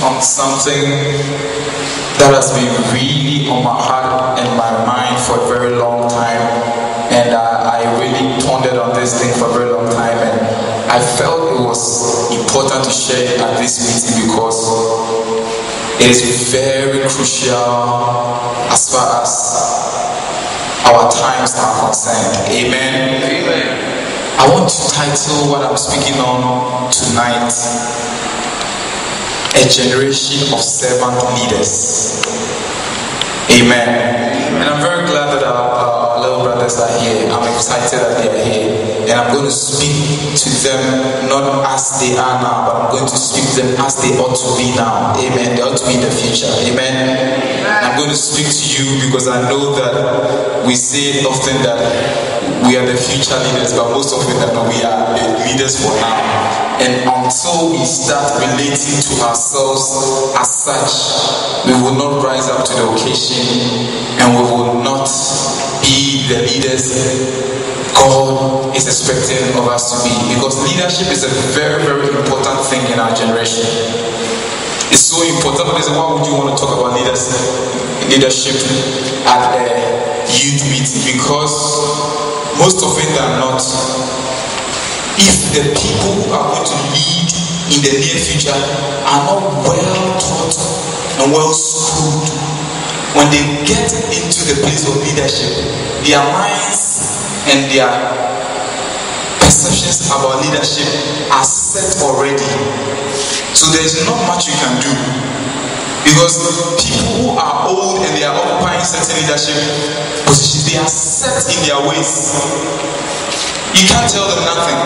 on something that has been really on my heart and my mind for a very long time, and I really pondered on this thing for a very long time, and I felt it was important to share it at this meeting because it is very crucial as far as our times are concerned. Amen. Amen. I want to title what I'm speaking on tonight, A Generation of Servant Leaders. Amen. And I'm very glad that our little brothers are here. I'm excited that they are here. And I'm going to speak to them not as they are now, but I'm going to speak to them as they ought to be now. Amen. They ought to be in the future. Amen. And I'm going to speak to you because I know that we say often that we are the future leaders, but most of it that we are the leaders for now. And until we start relating to ourselves as such, we will not rise up to the occasion and we will not be the leaders God is expecting of us to be. Because leadership is a very, very important thing in our generation. It's so important. Why would you want to talk about leadership at a youth meeting? Because most of it are not. If the people who are going to lead in the near future are not well taught and well schooled, when they get into the place of leadership, their minds and their perceptions about leadership are set already. So there's not much you can do. Because people who are old and they are occupying certain leadership positions, they are set in their ways. You can't tell them nothing.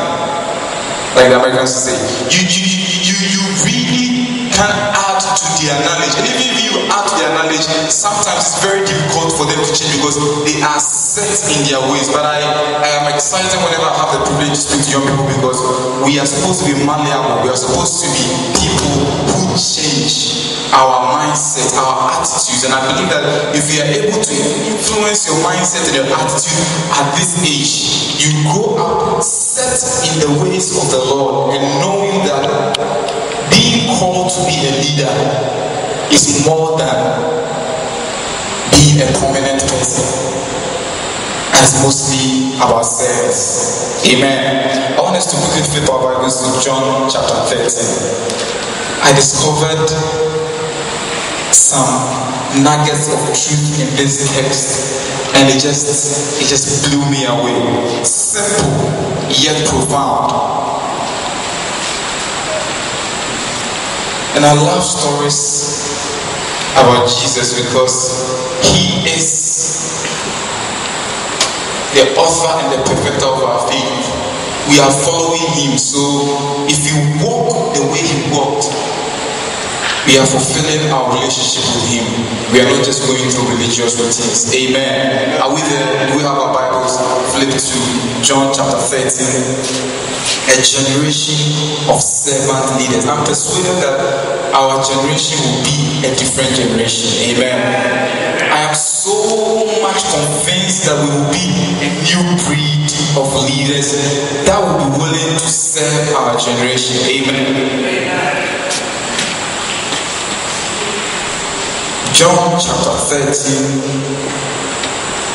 Like the Americans say, you really can't add to their knowledge. And even if you add to their knowledge, sometimes it's very difficult for them to change because they are set in their ways. But I am excited whenever I have the privilege to speak to young people because we are supposed to be malleable. We are supposed to be people who change our mindset, our attitudes. And I believe that if we are able to influence your mindset and your attitude at this age, you grow up set in the ways of the Lord and knowing that being called to be a leader is more than being a prominent person. And it's mostly about service. Amen. I want us to quickly flip our Bibles to John chapter 13. I discovered some nuggets of truth in this text, and it just blew me away. Simple yet profound. And I love stories about Jesus because he is the author and the perfecter of our faith. We are following him, so if you walk the way he walked, we are fulfilling our relationship with him. We are not just going through religious routines. Amen. Are we there? Do we have our Bibles? Flip to John chapter 13. A generation of servant leaders. I'm persuaded that our generation will be a different generation. Amen. I am so much convinced that we will be a new breed of leaders that will be willing to serve our generation. Amen. John chapter 13,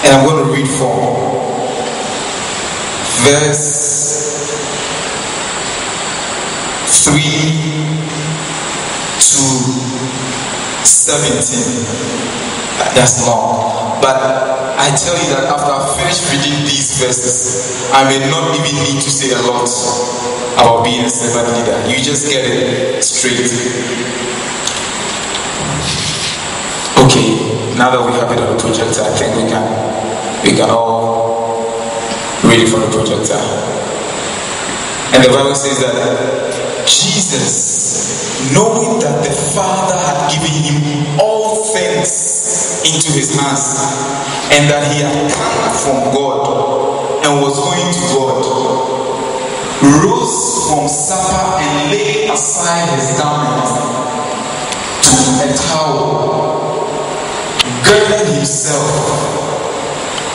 and I'm going to read from verse 3 to 17. That's long, but I tell you that after I finish reading these verses, I may not even need to say a lot about being a servant leader. You just get it straight. Okay, now that we have it on the projector, I think we can all read it from the projector. And the Bible says that Jesus, knowing that the Father had given him all things into his hands, and that he had come from God and was going to God, rose from supper and laid aside his garment, took a towel, girded himself.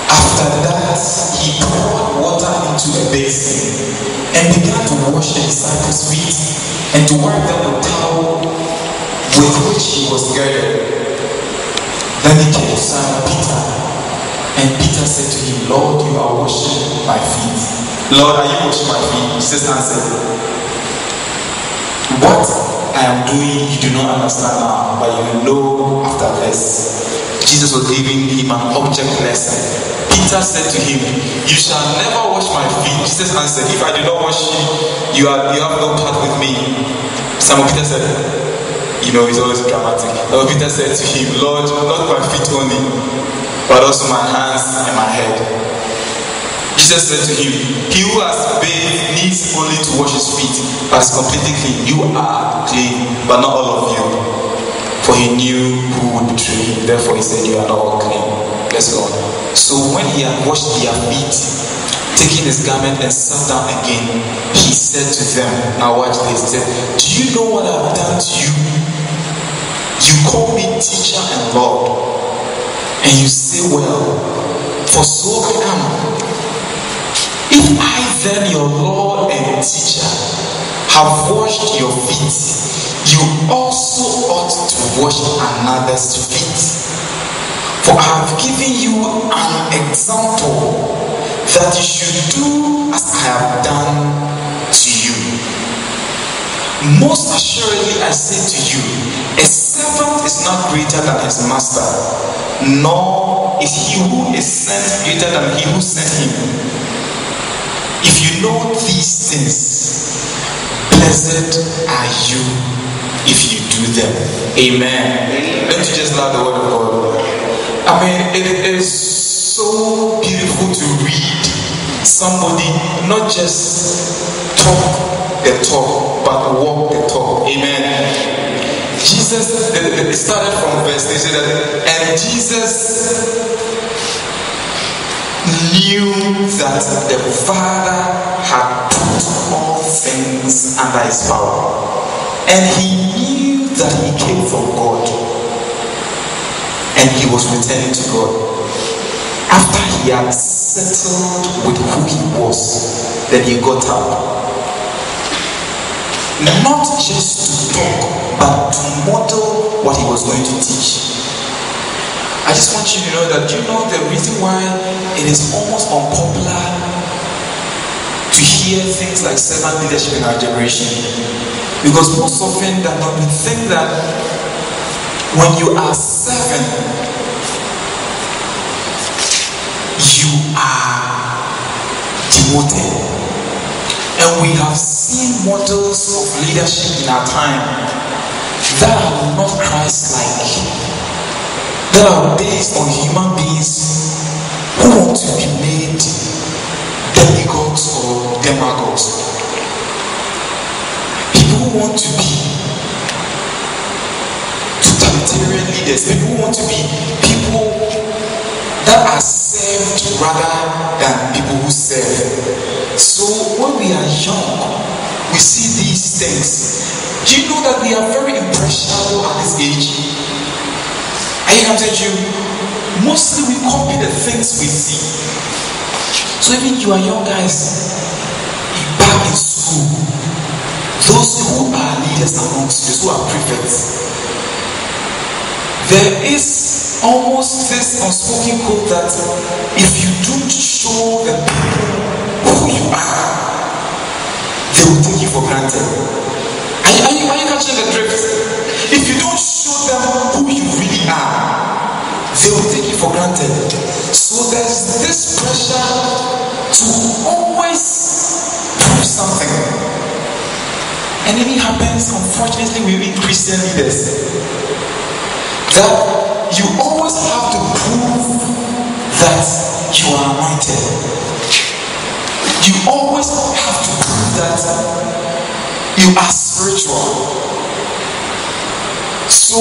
After that, he poured water into a basin and began to wash the disciples' feet and to wipe them with towel with which he was girded. Then he came to Simon Peter, and Peter said to him, Lord, you are washing my feet. Lord, are you washing my feet? Jesus answered, what I am doing you do not understand now, but you will know after this. Jesus was giving him an object lesson. Peter said to him, you shall never wash my feet. Jesus answered, if I do not wash you, you have no part with me. Simon Peter said, you know, he's always dramatic. Simon Peter said to him, Lord, not my feet only, but also my hands and my head. Jesus said to him, he who has bathed needs only to wash his feet, but is completely clean. You are clean, but not all of you. For he knew who would betray him. Therefore he said, you are not all clean. Let's go on. So when he had washed their feet, taking his garment and sat down again, he said to them, now watch this, he said, do you know what I have done to you? You call me teacher and Lord, and you say, well, for so I am. If I then, your Lord and teacher, have washed your feet, you also ought to wash another's feet. For I have given you an example that you should do as I have done to you. Most assuredly I say to you, a servant is not greater than his master, nor is he who is sent greater than he who sent him. If you know these things, blessed are you if you do them. Amen. Don't you just love the word of God? I mean, it is so beautiful to read somebody not just talk the talk, but walk the talk. Amen. Jesus, it started from verse, they said that, and Jesus knew that the Father had put all things under his power, and he knew that he came from God, and he was returning to God. After he had settled with who he was, then he got up, not just to talk, but to model what he was going to teach. I just want you to know that, you know the reason why it is almost unpopular to hear things like servant leadership in our generation? Because most often than not, we think that when you are serving, you are devoted. And we have seen models of leadership in our time that are not Christ-like. That are based on human beings who want to be made demigods or demagogues. People who want to be totalitarian leaders. People who want to be people that are served rather than people who serve. So when we are young, we see these things. Do you know that we are very impressionable at this age? I can tell you, mostly we copy the things we see. So even you are young guys, back in school, those who are leaders amongst you, those who are prefects, there is almost this unspoken code that if you don't show the people who you are, they will take you for granted. Are you catching the drift? If you don't show them who you really are, they will take you for granted. So there's this pressure to always prove something. And it happens, unfortunately, with Christian leaders, that you always have to prove that you are anointed. You always have to prove that you are spiritual. So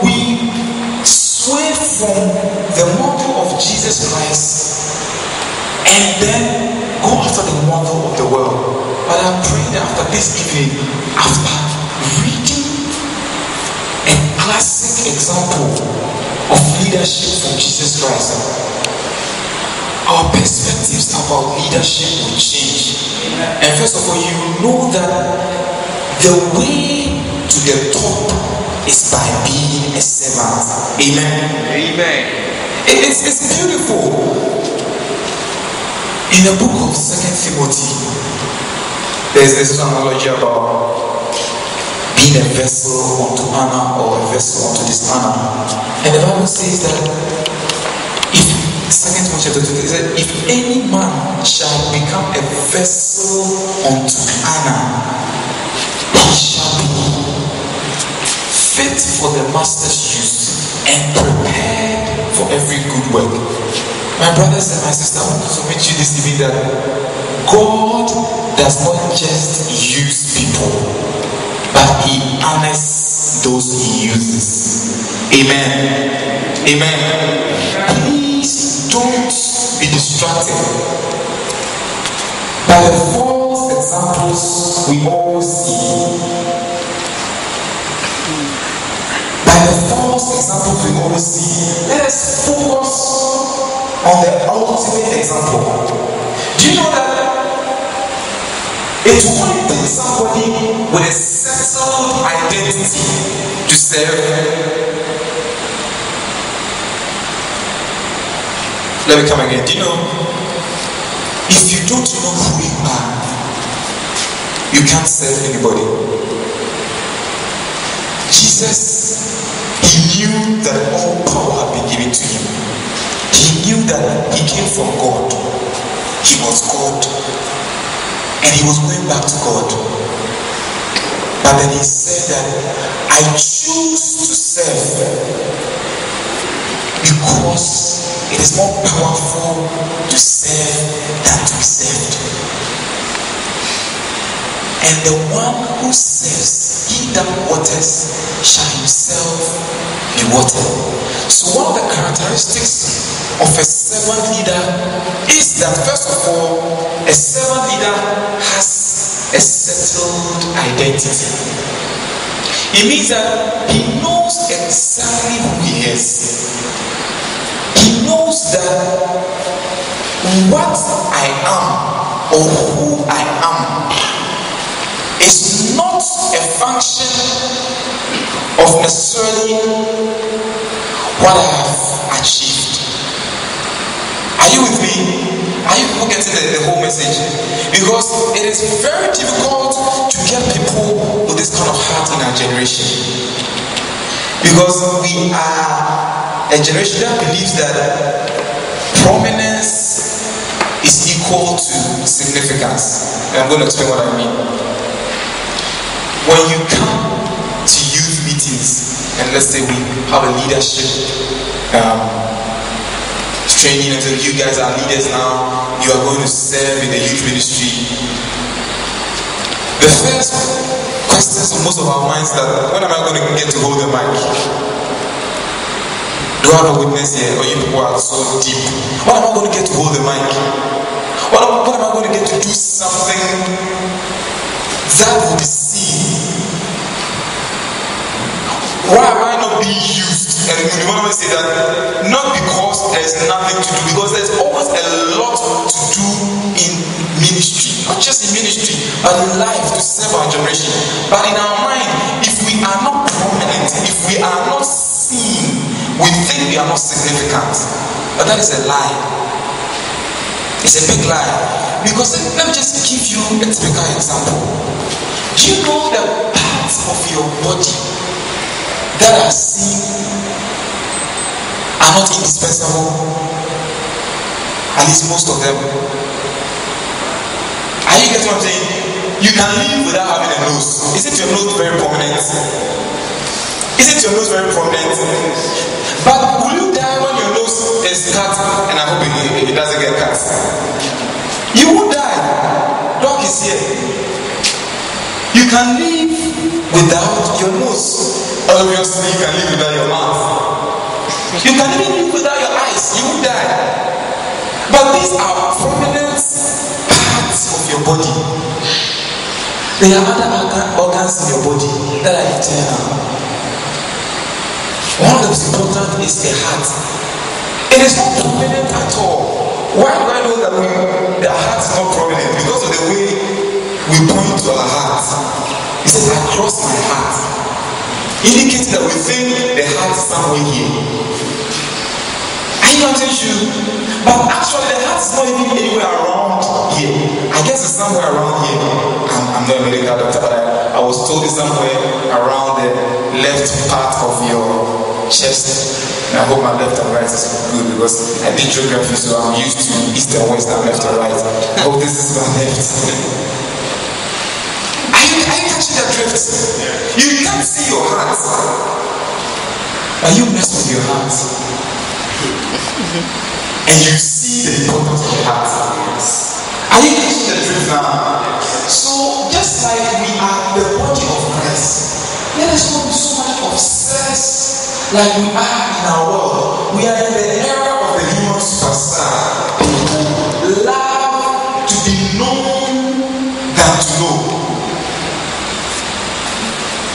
we sway from the model of Jesus Christ and then go after the model of the world. But I pray that after this evening, after reading a classic example of leadership from Jesus Christ, our perspectives about leadership will change. And first of all, you know that the way to the top is by being a servant. Amen. Amen. It's beautiful. In the book of 2 Timothy, there's this analogy about being a vessel unto honor or a vessel unto dishonor. And the Bible says that if 2 Timothy chapter 2, it says, if any man shall become a vessel unto honor, he shall be fit for the master's use and prepared for every good work. My brothers and my sisters, I want to submit to you this evening that God does not just use people, but He honors those He uses. Amen. Amen. Please don't be distracted by the false examples we all see. By the false examples we always see, let us focus on the ultimate example. Do you know that it won't take somebody with a settled identity to serve? Let me come again. Do you know, if you don't know who you are, you can't serve anybody. Jesus, He knew that all power had been given to Him. He knew that He came from God. He was God. And He was going back to God. But then He said that I choose to serve because it is more powerful to serve than to be served. And the one who serves, he that waters shall himself be watered. So one of the characteristics of a servant leader is that, first of all, a servant leader has a settled identity. It means that he knows exactly who he is. He knows that what I am or who I am is not a function of necessarily what I have achieved. Are you with me? Are you people getting the whole message? Because it is very difficult to get people with this kind of heart in our generation. Because we are a generation that believes that prominence is equal to significance. And I'm going to explain what I mean. When you come to youth meetings, and let's say we have a leadership training, and so you guys are leaders now, you are going to serve in the youth ministry. The first questions in most of our minds that, when am I going to get to hold the mic? Do I have a witness here? Or you people are so deep? When am I going to get to hold the mic? When am I going to get to do something that will be seen? Why am I not being used? And we want to say that not because there's nothing to do, because there's always a lot to do in ministry, not just in ministry, but in life to serve our generation. But in our mind, if we are not prominent, if we are not seen, we think we are not significant. But that is a lie. It's a big lie. Because let me just give you a typical example. Do you know the parts of your body that are seen are not indispensable? At least most of them. Are you getting what I'm saying? You can live without having a nose. Isn't your nose very prominent? Isn't your nose very prominent? But will you die when your nose is cut? And I hope it doesn't get cut. You will die. Dog is here. You can live without your nose. Obviously, you can live without your mouth. You can even live without your eyes. You will die. But these are prominent parts of your body. There are other organs in your body that are internal. One of the most important is the heart. It is not prominent at all. Why do I know that the heart is not prominent? Because of the way we point to our heart. He says, I cross my heart. indicating that we think the heart is somewhere here. Are you not sure? But actually, the heart is not even anywhere around here. I guess it's somewhere around here. I'm not a medical doctor, but I was told it's somewhere around the left part of your chest. And I hope my left and right is good because I did geography, so I'm used to east and west and left and right. I hope this is my left. Are you catching that drift? You can't see your heart, but you mess with your heart. And you see the importance of the heart. Are you catching the drift now? So just like we are the body of Christ, let us not be so much obsessed like we are in our world. We are in the era of the human superstar. People love to be known than to know.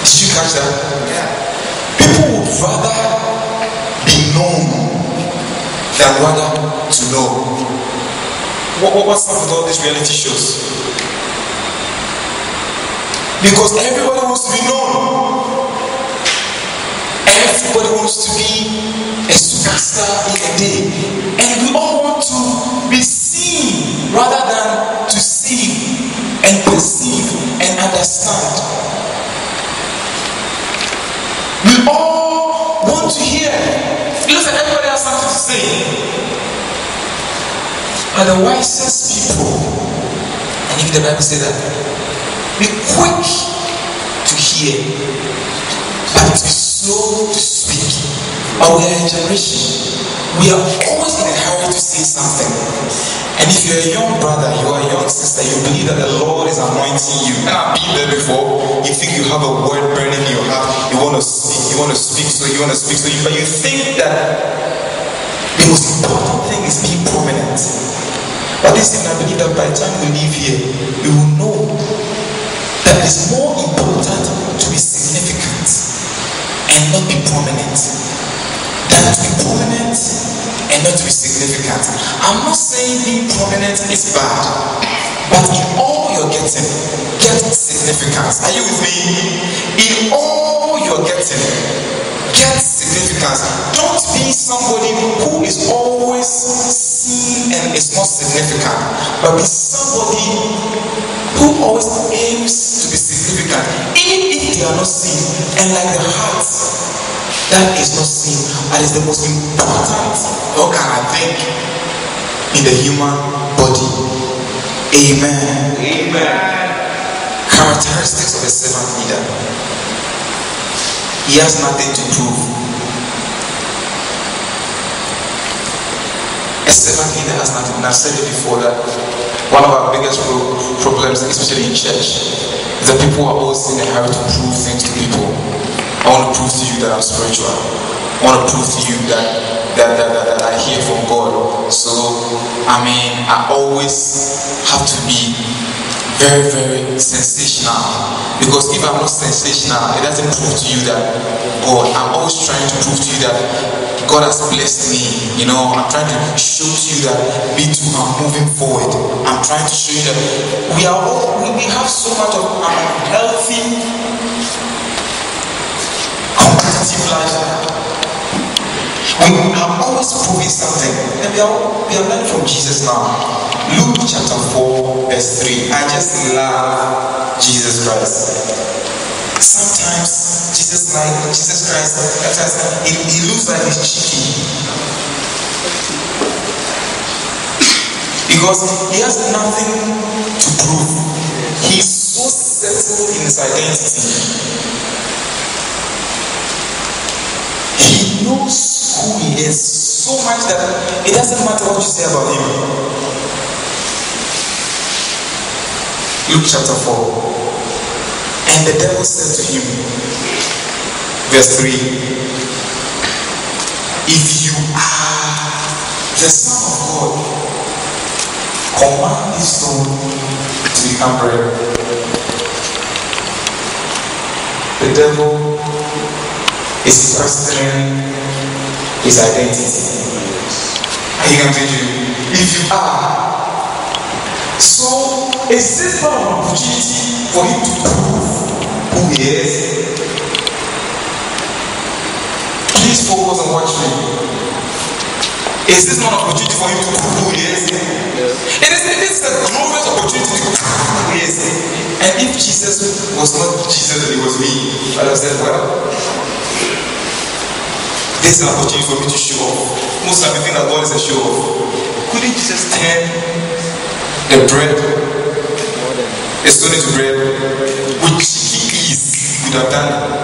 Did you catch that? Yeah. People would rather be known than rather to know. What's up with all these reality shows? Because everybody wants to be known. Everybody wants to be a superstar in a day. And we all want to be seen rather than to see and perceive and understand. We all want to hear. It looks like everybody has something to say. But the wisest people, and even the Bible says that, be quick to hear, but be slow to speak. But we are a generation, we are always in a hurry to say something. And if you're a young brother, you are a young sister, you believe that the Lord is anointing you. And I've been there before. You think you have a word burning in your heart, you want to speak, but you think that the most important thing is being prominent. But listen, I believe that by the time we leave here, we will know that it is more important to be significant and not be prominent than to be prominent and not to be significant. I'm not saying being prominent is bad, but in all you're getting, get significance. Are you with me? In all you're getting, get significance. Don't be somebody who is always seen and is not significant, but be somebody who always aims to be significant, even if they are not seen. And like the heart that is not seen, that is the most important organ, I think, in the human body. Amen. Amen. Characteristics of a servant leader. He has nothing to prove. A servant leader has nothing. And I've said it before that one of our biggest problems, especially in church, is that people are always in a hurry to prove things to people. I want to prove to you that I'm spiritual. I want to prove to you that I hear from God. So, I always have to be very, very sensational. Because if I'm not sensational, it doesn't prove to you that God, I'm always trying to prove to you that God has blessed me. I'm trying to show to you that me too, I'm moving forward. I'm trying to show you that we have so much of healthy, competitive lifestyle. We are always proving something. And we are learning from Jesus now. Luke chapter 4, verse 3. I just love Jesus Christ. Sometimes Jesus Christ, he looks like he's cheeky. Because he has nothing to prove. He's so settled in his identity. He knows who he is so much that it doesn't matter what you say about him. Luke chapter 4. And the devil said to him, verse 3, if you are the Son of God, command this stone to become bread. The devil is questioning his identity. He can tell you, if you are. So, is this not an opportunity for him to prove who he is? focus and watch me. Is this not an opportunity for him to prove? Yes. It is a glorious opportunity to prove. Yes. And if Jesus was not Jesus and it was me, I would have said, well, this is an opportunity for me to show off. Most of the thing that God is a show off. Couldn't Jesus turn the bread, a stone into bread, with cheeky ease? Could have done it.